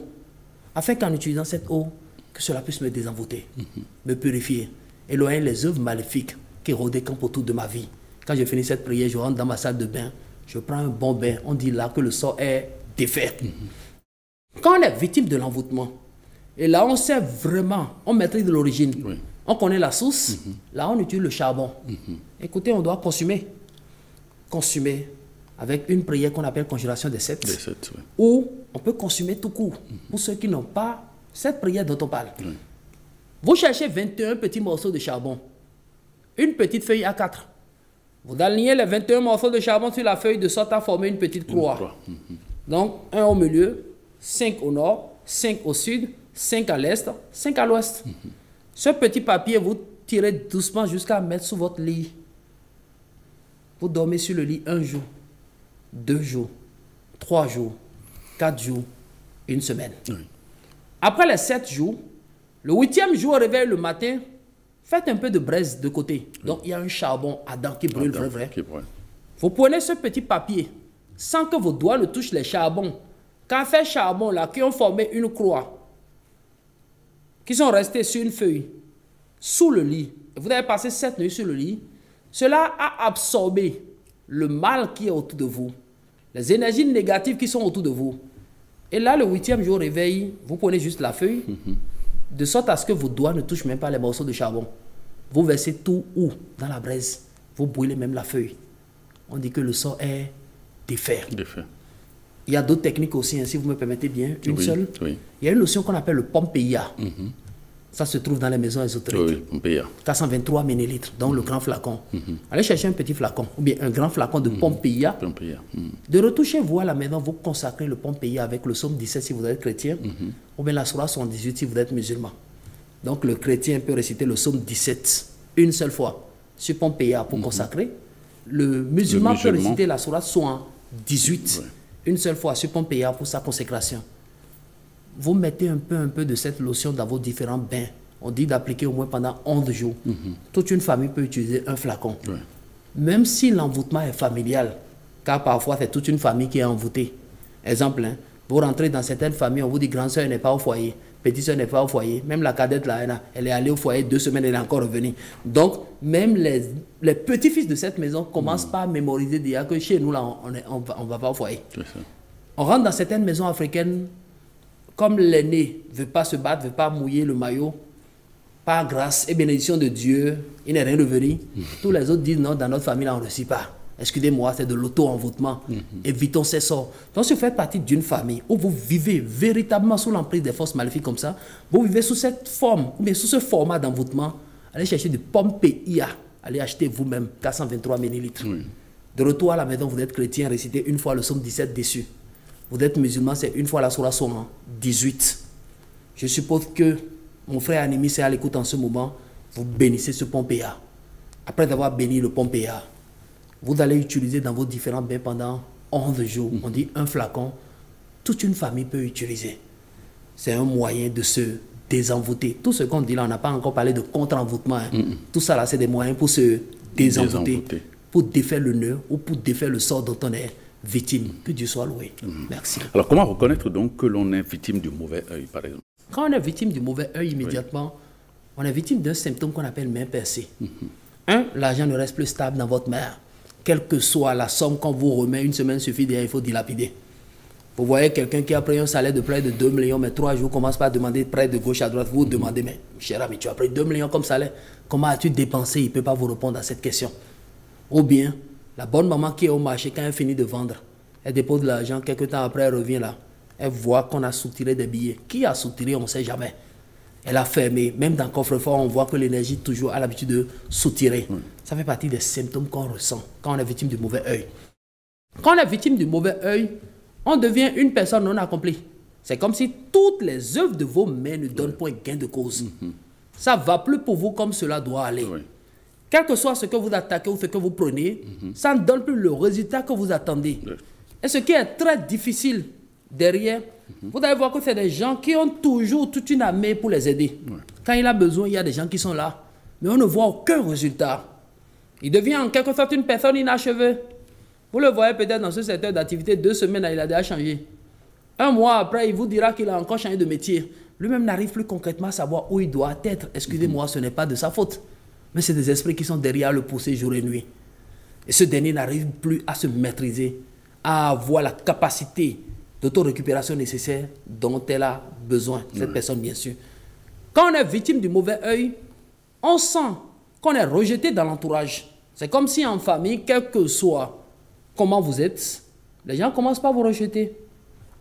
afin qu'en utilisant cette eau, que cela puisse me désenvoûter, me purifier, éloigner les œuvres maléfiques qui rôdaient camp autour de ma vie. Quand je finis cette prière, je rentre dans ma salle de bain, je prends un bon bain, on dit là que le sort est défait. Quand on est victime de l'envoûtement, et là on sait vraiment, on maîtrise de l'origine, on connaît la source, là on utilise le charbon. Écoutez, on doit consommer avec une prière qu'on appelle conjuration des sept, ou on peut consommer tout court, pour ceux qui n'ont pas cette prière dont on parle. Vous cherchez 21 petits morceaux de charbon, une petite feuille A4. Vous alignez les 21 morceaux de charbon sur la feuille de sorte à former une petite croix. Donc, un au milieu, 5 au nord, 5 au sud, 5 à l'est, 5 à l'ouest. Ce petit papier, vous tirez doucement jusqu'à mettre sous votre lit. Vous dormez sur le lit 1 jour, 2 jours, 3 jours, 4 jours, 1 semaine. Après les 7 jours, le 8e jour au réveil le matin, faites un peu de braise de côté. Donc, il y a un charbon ardent qui brûle, vrai. Vous prenez ce petit papier, sans que vos doigts ne touchent les charbons. Quand fait charbon là, qui ont formé une croix, qui sont restés sur une feuille, sous le lit. Vous avez passé 7 nuits sur le lit. Cela a absorbé le mal qui est autour de vous, les énergies négatives qui sont autour de vous. Et là, le 8e jour au réveil, vous prenez juste la feuille, de sorte à ce que vos doigts ne touchent même pas les morceaux de charbon. Vous versez tout où? Dans la braise. Vous brûlez même la feuille. On dit que le sort est défait. Il y a d'autres techniques aussi, hein, si vous me permettez bien. Une seule. Il y a une notion qu'on appelle le Pompeia. Ça se trouve dans les maisons ésotériques. 423 millilitres, donc le grand flacon. Allez chercher un petit flacon, ou bien un grand flacon de Pompeia. De retoucher vous à la maison, vous consacrez le Pompeia avec le psaume 17 si vous êtes chrétien, ou bien la sourate 78 si vous êtes musulman. Donc le chrétien peut réciter le psaume 17 une seule fois sur Pompeia pour consacrer. Le musulman peut réciter la sourate 78 une seule fois sur Pompeia pour sa consécration. Vous mettez un peu de cette lotion dans vos différents bains. On dit d'appliquer au moins pendant 11 jours. Toute une famille peut utiliser un flacon. Même si l'envoûtement est familial, car parfois c'est toute une famille qui est envoûtée. Exemple, hein, vous rentrez dans certaines familles, on vous dit grande soeur n'est pas au foyer, petite soeur n'est pas au foyer. Même la cadette là, elle est allée au foyer 2 semaines, elle est encore revenue. Donc, même les petits-fils de cette maison commencent par mémoriser déjà que chez nous, là, on va pas au foyer. On rentre dans certaines maisons africaines, comme l'aîné ne veut pas se battre, ne veut pas mouiller le maillot, par grâce et bénédiction de Dieu, il n'est rien devenu. Tous les autres disent non, dans notre famille, là, on ne réussit pas. Excusez-moi, c'est de l'auto-envoûtement. Évitons ces sorts. Donc, si vous faites partie d'une famille où vous vivez véritablement sous l'emprise des forces maléfiques comme ça, vous vivez sous cette forme, ou bien sous ce format d'envoûtement, allez chercher du Pompeia. Allez acheter vous-même 423 millilitres. De retour à la maison, vous êtes chrétien, récitez une fois le psaume 17 dessus. Vous êtes musulman, c'est une fois la sourate 18. Je suppose que mon frère Animi, c'est à l'écoute en ce moment, vous bénissez ce Pompeia. Après avoir béni le Pompeia, vous allez utiliser dans vos différents bains pendant 11 jours. On dit un flacon, toute une famille peut utiliser. C'est un moyen de se désenvoûter. Tout ce qu'on dit là, on n'a pas encore parlé de contre-envoûtement. Hein. Tout ça là, c'est des moyens pour se désenvoûter, pour défaire le nœud ou pour défaire le sort dont on est victime. Que Dieu soit loué. Merci. Alors, comment reconnaître donc que l'on est victime du mauvais œil, par exemple? Quand on est victime du mauvais œil, immédiatement, on est victime d'un symptôme qu'on appelle main percée. L'argent ne reste plus stable dans votre main. Quelle que soit la somme qu'on vous remet, une semaine suffit, il faut dilapider. Vous voyez quelqu'un qui a pris un salaire de près de 2 millions, mais 3 jours commence pas à demander près de gauche à droite. Vous vous demandez, mais cher ami, tu as pris 2 millions comme salaire, comment as-tu dépensé? Il ne peut pas vous répondre à cette question. Ou bien, la bonne maman qui est au marché, quand elle finit de vendre, elle dépose de l'argent, quelques temps après, elle revient là. Elle voit qu'on a soutiré des billets. Qui a soutiré, on ne sait jamais. Elle a fermé. Même dans le coffre-fort, on voit que l'énergie toujours a l'habitude de soutirer. Ça fait partie des symptômes qu'on ressent quand on est victime du mauvais œil. Quand on est victime du mauvais œil, on devient une personne non accomplie. C'est comme si toutes les œuvres de vos mains ne donnent point gain de cause. Ça ne va plus pour vous comme cela doit aller. Quel que soit ce que vous attaquez ou ce que vous prenez, ça ne donne plus le résultat que vous attendez. Et ce qui est très difficile derrière, vous allez voir que c'est des gens qui ont toujours toute une armée pour les aider. Quand il a besoin, il y a des gens qui sont là. Mais on ne voit aucun résultat. Il devient en quelque sorte une personne inachevée. Vous le voyez peut-être dans ce secteur d'activité, 2 semaines, il a déjà changé. 1 mois après, il vous dira qu'il a encore changé de métier. Lui-même n'arrive plus concrètement à savoir où il doit être. Excusez-moi, ce n'est pas de sa faute. Mais c'est des esprits qui sont derrière le pousser jour et nuit. Et ce dernier n'arrive plus à se maîtriser, à avoir la capacité d'autorécupération nécessaire dont elle a besoin, cette personne bien sûr. Quand on est victime du mauvais œil, on sent qu'on est rejeté dans l'entourage. C'est comme si en famille, quel que soit comment vous êtes, les gens commencent par vous rejeter.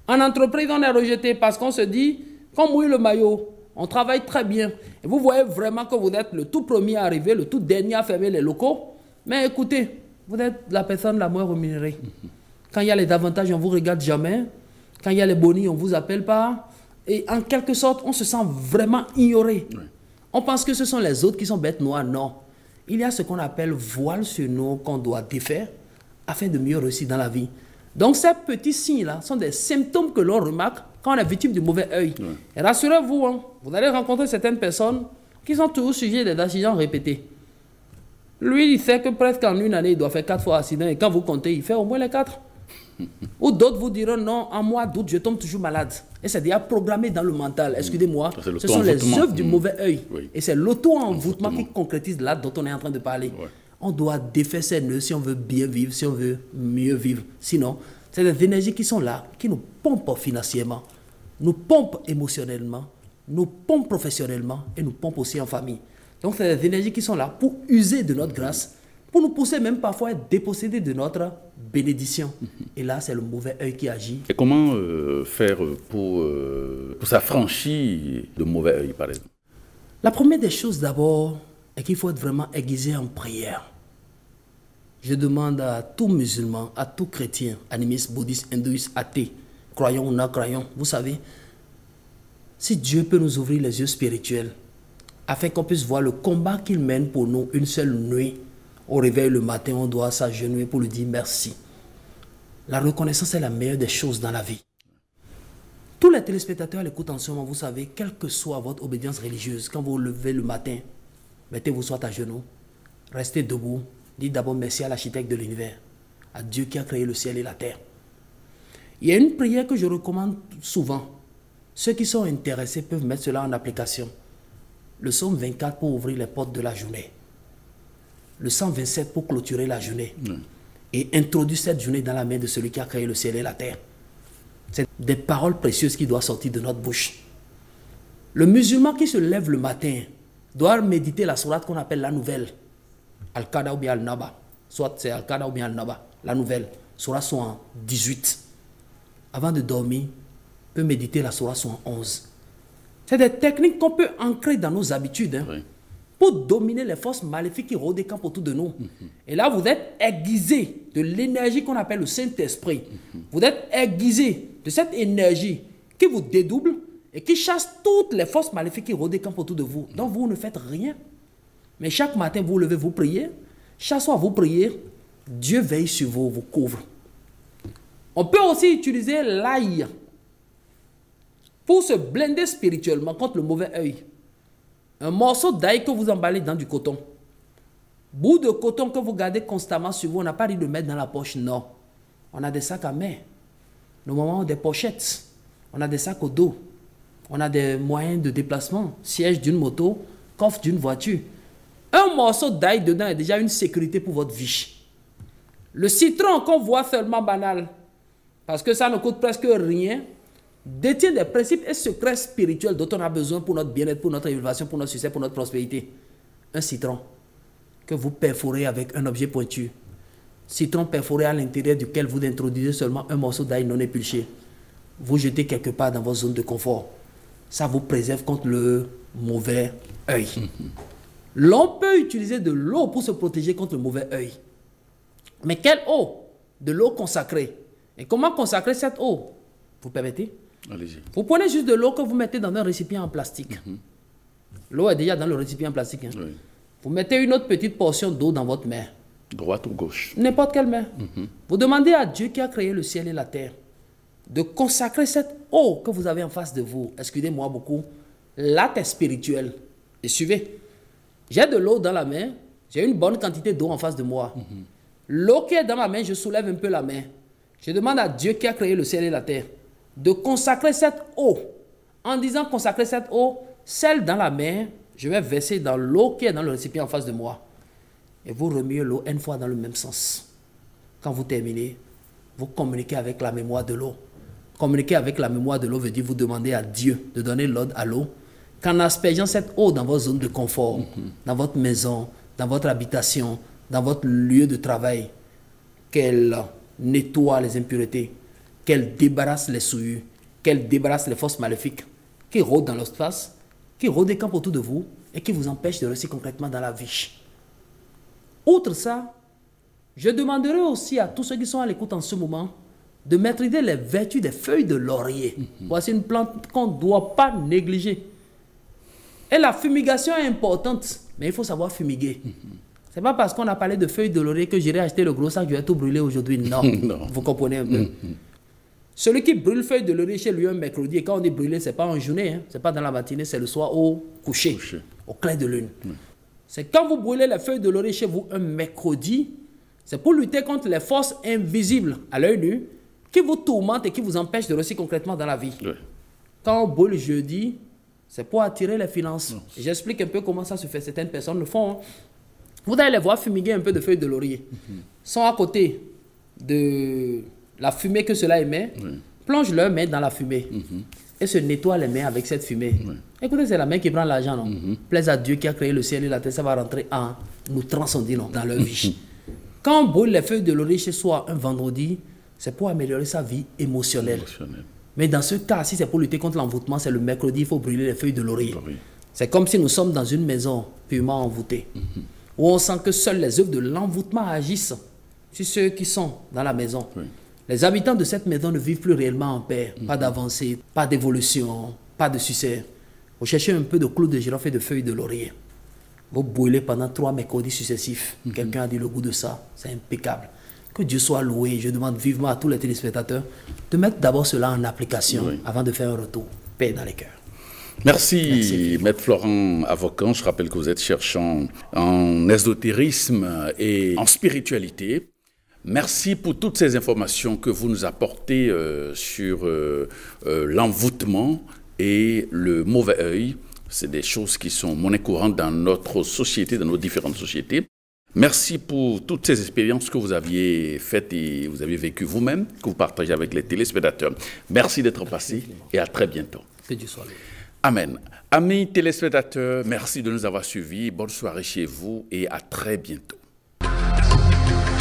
En entreprise, on est rejeté parce qu'on se dit, qu'on mouille le maillot, on travaille très bien. Et vous voyez vraiment que vous êtes le tout premier à arriver, le tout dernier à fermer les locaux. Mais écoutez, vous êtes la personne la moins rémunérée. Quand il y a les avantages, on ne vous regarde jamais. Quand il y a les bonus, on ne vous appelle pas. Et en quelque sorte, on se sent vraiment ignoré. On pense que ce sont les autres qui sont bêtes noires. Non. Il y a ce qu'on appelle voile sur nous qu'on doit défaire afin de mieux réussir dans la vie. Donc ces petits signes-là sont des symptômes que l'on remarque quand on est victime du mauvais œil. Et rassurez-vous, hein, vous allez rencontrer certaines personnes qui sont toujours sujets des accidents répétés. Lui, il sait que presque en une année, il doit faire 4 fois accident. Et quand vous comptez, il fait au moins les 4. Ou d'autres vous diront, non, en mois d'août, je tombe toujours malade. Et c'est déjà programmé dans le mental. Excusez-moi, ce sont les œuvres du mauvais œil. Et c'est l'auto-envoûtement qui concrétise là dont on est en train de parler. On doit défaire ces nœuds si on veut bien vivre, si on veut mieux vivre. Sinon, c'est des énergies qui sont là, qui nous pompent financièrement, nous pompent émotionnellement, nous pompent professionnellement et nous pompent aussi en famille. Donc, c'est des énergies qui sont là pour user de notre grâce, pour nous pousser même parfois à être dépossédés de notre bénédiction. Et là, c'est le mauvais œil qui agit. Et comment faire pour s'affranchir de mauvais œil, par exemple? La première des choses d'abord est qu'il faut être vraiment aiguisé en prière. Je demande à tout musulman, à tout chrétien, animiste, bouddhiste, hindouiste, athée, croyant ou non croyant, vous savez, si Dieu peut nous ouvrir les yeux spirituels, afin qu'on puisse voir le combat qu'il mène pour nous une seule nuit, au réveil le matin, on doit s'agenouiller pour lui dire merci. La reconnaissance est la meilleure des choses dans la vie. Tous les téléspectateurs l'écoutent en ce moment, vous savez, quelle que soit votre obédience religieuse, quand vous vous levez le matin, mettez-vous soit à genoux, restez debout, dites d'abord merci à l'architecte de l'univers, à Dieu qui a créé le ciel et la terre. Il y a une prière que je recommande souvent. Ceux qui sont intéressés peuvent mettre cela en application. Le psaume 24 pour ouvrir les portes de la journée. Le 127 pour clôturer la journée. Et introduire cette journée dans la main de celui qui a créé le ciel et la terre. C'est des paroles précieuses qui doivent sortir de notre bouche. Le musulman qui se lève le matin doit méditer la sourate qu'on appelle la nouvelle. Al-Qada ou bien Al-Naba. Soit c'est Al-Qada ou bien Al-Naba. La nouvelle. Sourate 18. Avant de dormir, peut méditer la sourate 11. C'est des techniques qu'on peut ancrer dans nos habitudes. Hein, pour dominer les forces maléfiques qui rôdent et campent autour de nous. Et là, vous êtes aiguisé de l'énergie qu'on appelle le Saint-Esprit. Vous êtes aiguisé de cette énergie qui vous dédouble et qui chasse toutes les forces maléfiques qui rôdent et campent autour de vous. Donc, vous ne faites rien. Mais chaque matin, vous vous levez, vous priez. Chaque soir, vous priez. Dieu veille sur vous, vous couvre. On peut aussi utiliser l'ail pour se blinder spirituellement contre le mauvais œil. Un morceau d'ail que vous emballez dans du coton. Bout de coton que vous gardez constamment sur vous, on n'a pas dit de mettre dans la poche, non. On a des sacs à main. Nos mamans ont des pochettes. On a des sacs au dos. On a des moyens de déplacement. Siège d'une moto, coffre d'une voiture. Un morceau d'ail dedans est déjà une sécurité pour votre vie. Le citron qu'on voit seulement banal, parce que ça ne coûte presque rien, détient des principes et secrets spirituels dont on a besoin pour notre bien-être, pour notre élévation, pour notre succès, pour notre prospérité. Un citron que vous perforez avec un objet pointu. Citron perforé à l'intérieur duquel vous introduisez seulement un morceau d'ail non épulché. Vous jetez quelque part dans votre zone de confort. Ça vous préserve contre mauvais œil. L'on peut utiliser de l'eau pour se protéger contre le mauvais œil. Mais quelle eau? De l'eau consacrée. Et comment consacrer cette eau? Vous permettez? Allez-y. Vous prenez juste de l'eau que vous mettez dans un récipient en plastique. L'eau est déjà dans le récipient en plastique. Hein. Oui. Vous mettez une autre petite portion d'eau dans votre main. Droite ou gauche? N'importe quelle main. Vous demandez à Dieu qui a créé le ciel et la terre de consacrer cette eau que vous avez en face de vous. Excusez-moi beaucoup. L'acte spirituel. Et suivez. J'ai de l'eau dans la main. J'ai une bonne quantité d'eau en face de moi. L'eau qui est dans ma main, je soulève un peu la main. Je demande à Dieu qui a créé le ciel et la terre de consacrer cette eau. En disant consacrer cette eau, celle dans la main, je vais verser dans l'eau qui est dans le récipient en face de moi. Et vous remuez l'eau une fois dans le même sens. Quand vous terminez, vous communiquez avec la mémoire de l'eau. Communiquer avec la mémoire de l'eau veut dire vous demander à Dieu de donner l'ordre à l'eau qu'en aspergeant cette eau dans votre zone de confort, dans votre maison, dans votre habitation, dans votre lieu de travail, qu'elle nettoie les impuretés, qu'elle débarrasse les souillures, qu'elle débarrasse les forces maléfiques qui rôdent dans l'espace, qui rôdent des camps autour de vous et qui vous empêchent de réussir concrètement dans la vie. Outre ça, je demanderai aussi à tous ceux qui sont à l'écoute en ce moment de maîtriser les vertus des feuilles de laurier. Voici une plante qu'on ne doit pas négliger. Et la fumigation est importante, mais il faut savoir fumiguer. Ce n'est pas parce qu'on a parlé de feuilles de laurier que j'irai acheter le gros sac, je vais tout brûler aujourd'hui. Non. Non, vous comprenez un peu. Celui qui brûle feuilles de laurier chez lui un mercredi, et quand on dit brûler, ce n'est pas en journée, hein, ce n'est pas dans la matinée, c'est le soir au coucher, au clair de lune. C'est quand vous brûlez les feuilles de laurier chez vous un mercredi, c'est pour lutter contre les forces invisibles à l'œil nu qui vous tourmentent et qui vous empêchent de réussir concrètement dans la vie. Quand on brûle jeudi, c'est pour attirer les finances. J'explique un peu comment ça se fait. Certaines personnes le font. Hein. Vous allez les voir fumiguer un peu de feuilles de laurier. Sont à côté de la fumée que cela émet, plongent leurs mains dans la fumée et se nettoient les mains avec cette fumée. Écoutez, c'est la main qui prend l'argent, non? Plaise à Dieu qui a créé le ciel et la terre, ça va rentrer en nous transcender dans leur vie. Quand on brûle les feuilles de laurier chez soi un vendredi, c'est pour améliorer sa vie émotionnelle. Mais dans ce cas, si c'est pour lutter contre l'envoûtement, c'est le mercredi, il faut brûler les feuilles de laurier. C'est comme si nous sommes dans une maison purement envoûtée, où on sent que seules les œuvres de l'envoûtement agissent sur ceux qui sont dans la maison. Les habitants de cette maison ne vivent plus réellement en paix. Pas d'avancée, pas d'évolution, pas de succès. Vous cherchez un peu de clous de girofle et de feuilles de laurier. Vous brûlez pendant 3 mercredis successifs. Quelqu'un a dit le goût de ça. C'est impeccable. Que Dieu soit loué. Je demande vivement à tous les téléspectateurs de mettre d'abord cela en application avant de faire un retour. Paix dans les cœurs. Merci, Maître Florent Avocan. Je rappelle que vous êtes cherchant en ésotérisme et en spiritualité. Merci pour toutes ces informations que vous nous apportez sur l'envoûtement et le mauvais œil. C'est des choses qui sont monnaie courante dans notre société, dans nos différentes sociétés. Merci pour toutes ces expériences que vous aviez faites et vous avez vécues vous-même, que vous partagez avec les téléspectateurs. Merci d'être passé et à très bientôt. Que Dieu soit loué. Amen. Amis téléspectateurs, merci de nous avoir suivis. Bonne soirée chez vous et à très bientôt.